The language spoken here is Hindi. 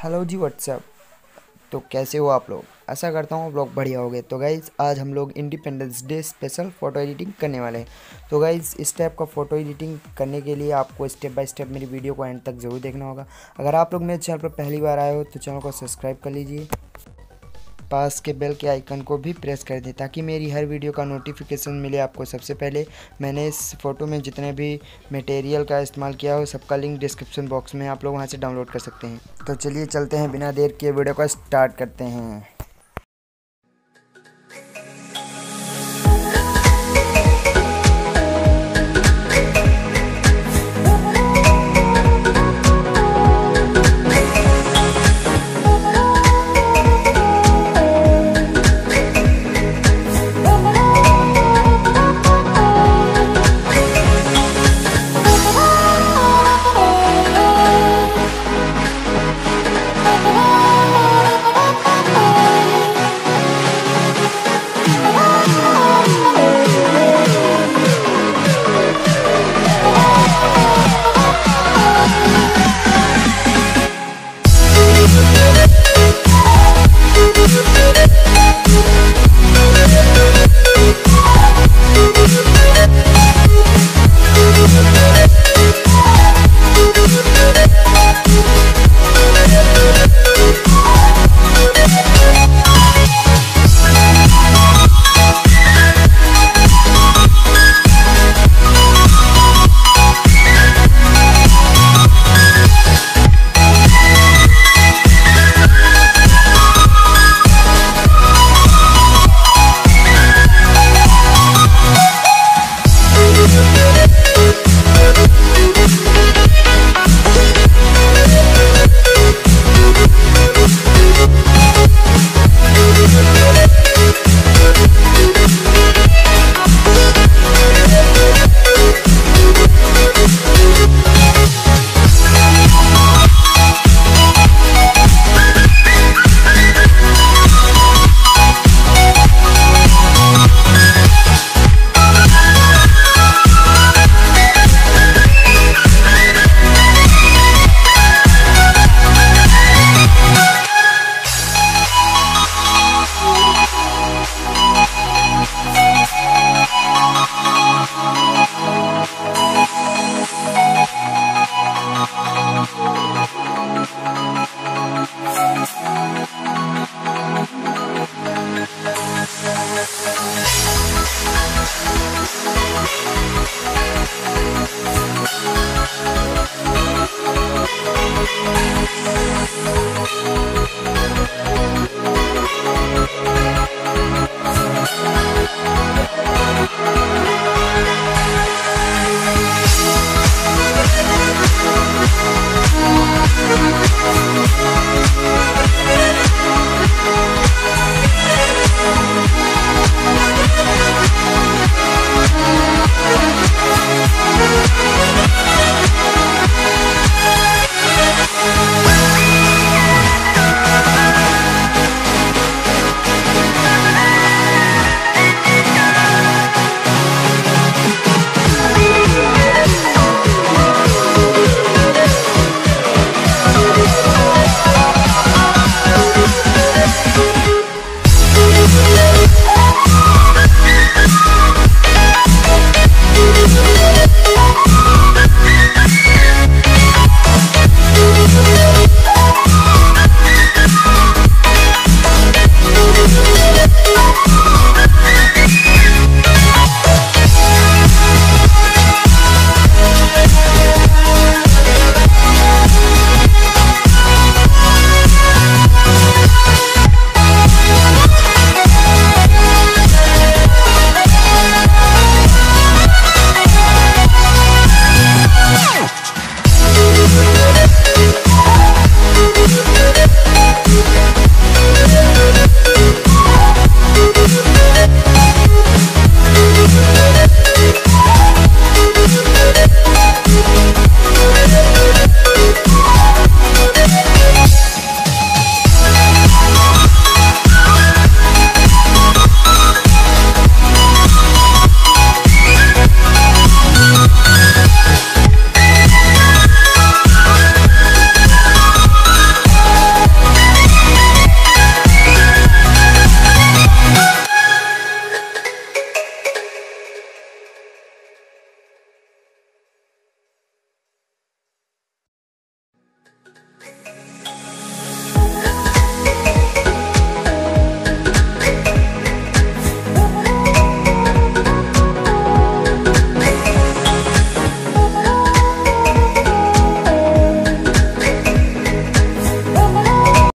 हेलो जी व्हाट्सअप। तो कैसे हो आप लोग? आशा करता हूँ आप लोग बढ़िया होगे। तो गाइज़ आज हम लोग independence day special photo editing करने वाले हैं। तो गाइज़ इस टाइप का फ़ोटो एडिटिंग करने के लिए आपको स्टेप बाय स्टेप मेरी वीडियो को एंड तक ज़रूर देखना होगा। अगर आप लोग मेरे चैनल पर पहली बार आए हो तो चैनल को सब्सक्राइब कर लीजिए, पास के बेल के आइकन को भी प्रेस कर दें ताकि मेरी हर वीडियो का नोटिफिकेशन मिले आपको सबसे पहले। मैंने इस फ़ोटो में जितने भी मटेरियल का इस्तेमाल किया हो सबका लिंक डिस्क्रिप्शन बॉक्स में, आप लोग वहां से डाउनलोड कर सकते हैं। तो चलिए चलते हैं, बिना देर किए वीडियो को स्टार्ट करते हैं।